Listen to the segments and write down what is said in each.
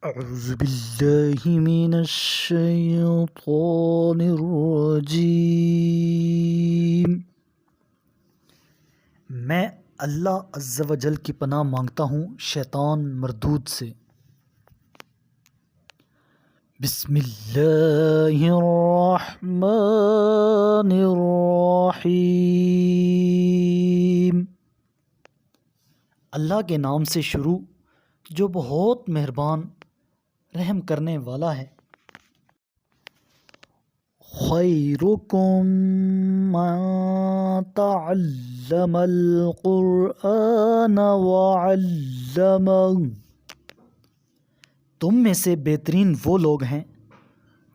اعوذ باللہ من الشیطان الرجیم۔ میں اللہ عز و جل کی پناہ مانگتا ہوں شیطان مردود سے۔ بسم اللہ الرحمن الرحیم۔ اللہ کے نام سے شروع جو بہت مہربان رحم کرنے والا ہے۔ خیرکم من تعلم القرآن وعلمہ، تم میں سے بہترین وہ لوگ ہیں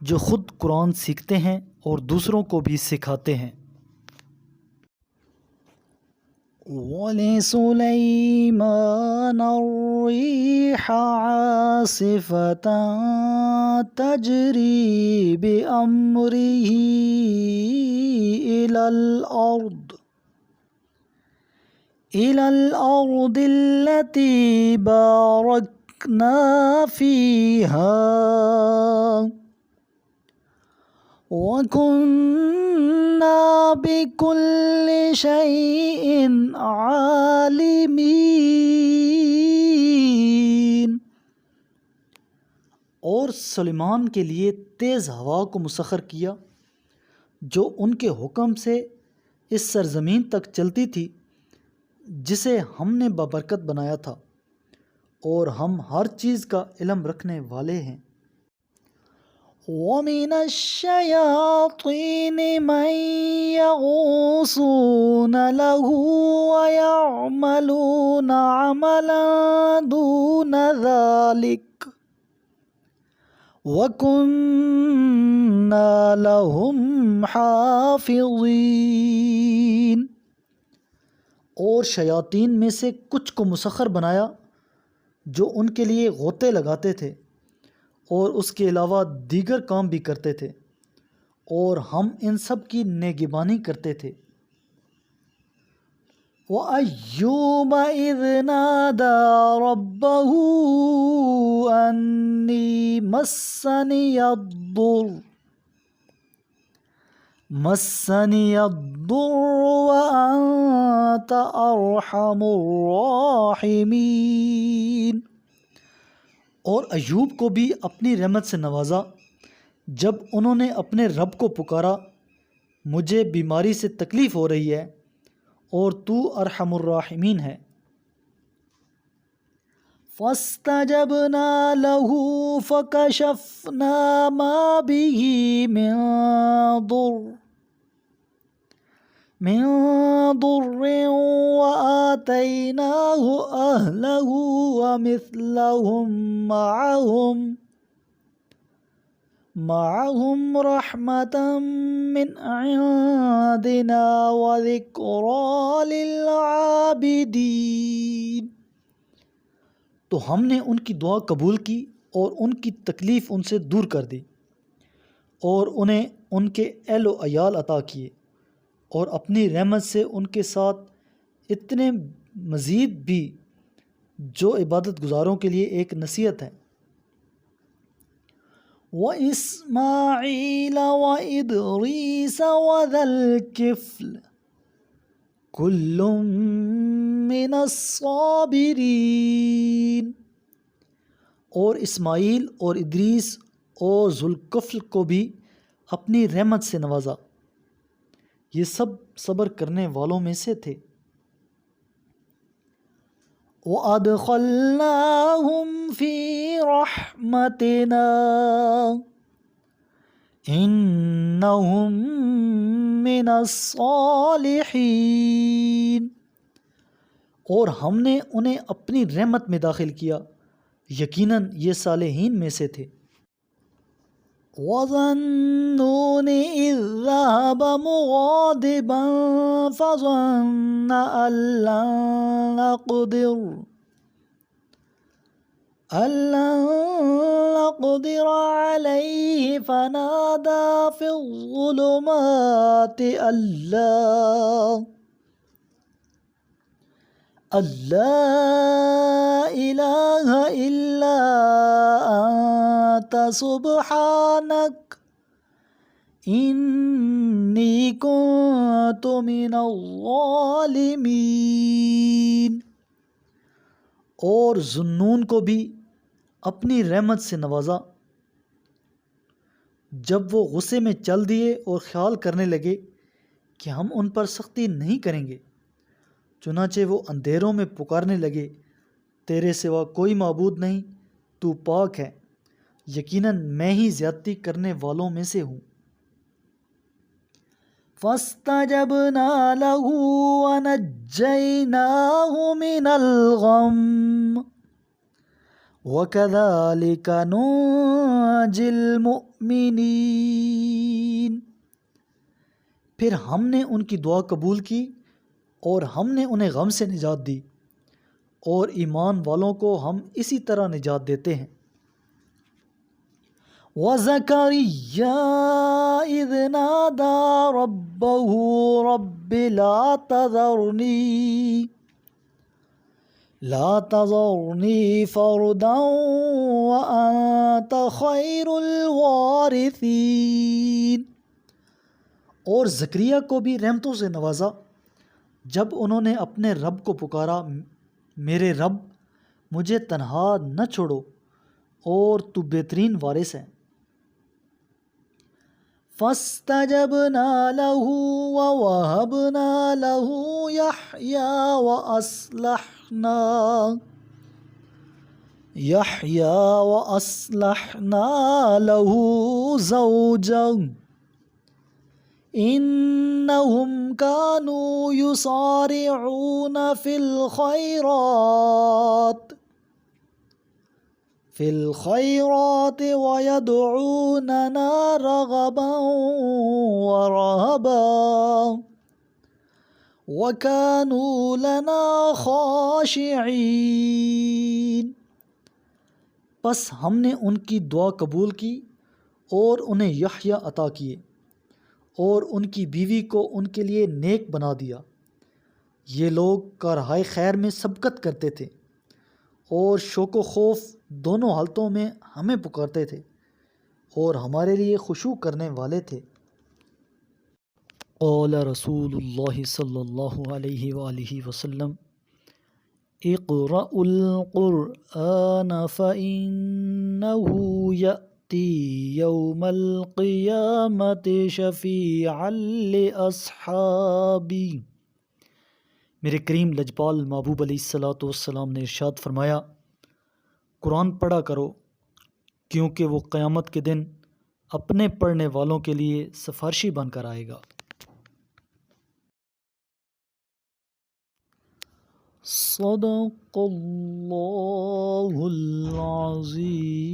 جو خود قرآن سیکھتے ہیں اور دوسروں کو بھی سکھاتے ہیں۔ وَلِسُلَيْمَانَ الرِّيحَ عَاصِفَةً تَجْرِي بِأَمْرِهِ إِلَى الْأَرْضِ الَّتِي بَارَكْنَا فِيهَا وَكُنَّا بِكُلِّ شَيْءٍ عَالِمِينَ۔ اور سلیمان کے لیے تیز ہوا کو مسخر کیا جو ان کے حکم سے اس سرزمین تک چلتی تھی جسے ہم نے بابرکت بنایا تھا، اور ہم ہر چیز کا علم رکھنے والے ہیں۔ وَمِنَ الشَّيَاطِينِ مَن يَغُوصُونَ لَهُ وَيَعْمَلُونَ عَمَلًا دُونَ ذَلِكَ وَكُنَّا لَهُمْ حَافِظِينَ۔ اور شیاطین میں سے کچھ کو مسخر بنایا جو ان کے لیے غوطے لگاتے تھے اور اس کے علاوہ دیگر کام بھی کرتے تھے، اور ہم ان سب کی نگہبانی کرتے تھے۔ وَأَيُّوبَ إِذْ نَادَى رَبَّهُ أَنِّي مَسَّنِيَ الضُّرُّ وَأَنْتَ أَرْحَمُ الرَّاحِمِينَ۔ اور ایوب کو بھی اپنی رحمت سے نوازا جب انہوں نے اپنے رب کو پکارا، مجھے بیماری سے تکلیف ہو رہی ہے اور تو ارحم الراحمین ہے۔ فَاسْتَجَبْنَا لَهُ فَكَشَفْنَا مَا بِهِ مِن ضُرٍّ وَآتَيْنَاهُ أَهْلَهُ وَمِثْلَهُم مَّعَهُمْ رَحْمَةً مِّنْ عِندِنَا وَذِكْرَىٰ لِلْعَابِدِينَ۔ تو ہم نے ان کی دعا قبول کی اور ان کی تکلیف ان سے دور کر دی، اور انہیں ان کے اہل و عیال عطا کیے، اور اپنی رحمت سے ان کے ساتھ اتنے مزید بھی جو عبادت گزاروں کے لیے ایک نصیحت ہے۔ وَإِسْمَاعِيلَ وَإِدْرِيسَ وَذَا الْكِفْلِ كُلٌّ مِّنَ الصَّابِرِينَ۔ اور اسماعیل اور ادریس اور ذوالکفل کو بھی اپنی رحمت سے نوازا، یہ سب صبر کرنے والوں میں سے تھے۔ وَأَدْخَلْنَاهُمْ فِي رَحْمَتِنَا إِنَّهُمْ مِنَ الصَّالِحِينَ۔ اور ہم نے انہیں اپنی رحمت میں داخل کیا، یقیناً یہ صالحین میں سے تھے۔ وَذَا النُّونِ إِذ ذَّهَبَ مُغَاضِبًا فَظَنَّ أَن لَّن نَّقْدِرَ عَلَيْهِ فَنَادَىٰ فِي الظُّلُمَاتِ أَن لَّا إله إلا أنت سبحانك إني كنت من الظالمين۔ اور ذُنُّون کو بھی اپنی رحمت سے نوازا جب وہ غصے میں چل دیے اور خیال کرنے لگے کہ ہم ان پر سختی نہیں کریں گے، چنانچہ وہ اندھیروں میں پکارنے لگے، تیرے سوا کوئی معبود نہیں، تو پاک ہے، یقیناً میں ہی زیادتی کرنے والوں میں سے ہوں۔ فَاسْتَجَبْنَا لَهُ وَنَجَّيْنَاهُ مِنَ الْغَمِّ وَكَذَلِكَ نُنْجِي الْمُؤْمِنِينَ۔ پھر ہم نے ان کی دعا قبول کی اور ہم نے انہیں غم سے نجات دی، اور ایمان والوں کو ہم اسی طرح نجات دیتے ہیں۔ وَزَكَرِيَّا إِذْ نَادَى رَبَّهُ رَبِّ لا تذرني فردا وأنت خير الوارثين۔ اور زکریا کو بھی رحمتوں سے نوازا جب انہوں نے اپنے رب کو پکارا، میرے رب مجھے تنہا نہ چھوڑو اور تو بہترین وارث ہے۔ فَاسْتَجَبْنَا لَهُ وَوَهَبْنَا لَهُ يَحْيَى وَأَصْلَحْنَا لَهُ زَوْجَهُ إِنَّهُمْ كَانُوا يُسَارِعُونَ فِي الْخَيْرَاتِ وَيَدْعُونَنَا رَغَبًا وَرَهَبًا وَكَانُوا لَنَا خَاشِعِينَ۔ پس ہم نے ان کی دعا قبول کی اور انہیں یحییٰ عطا کیے، اور ان کی بیوی کو ان کے لیے نیک بنا دیا۔ یہ لوگ کارہائے خیر میں سبقت کرتے تھے اور شوق و خوف دونوں حالتوں میں ہمیں پکارتے تھے اور ہمارے لیے خشوع کرنے والے تھے۔ قال رسول اللہ صلی اللہ علیہ وآلہ وسلم اقرأوا القرآن فإنه يأتي يوم القيامة شفيعا لأصحابي۔ میرے کریم لجپال محبوب علیہ الصلوۃ والسلام نے ارشاد فرمایا، قرآن پڑھا کرو کیونکہ وہ قیامت کے دن اپنے پڑھنے والوں کے لیے سفارشی بن کر آئے گا۔ صدق اللہ العظیم۔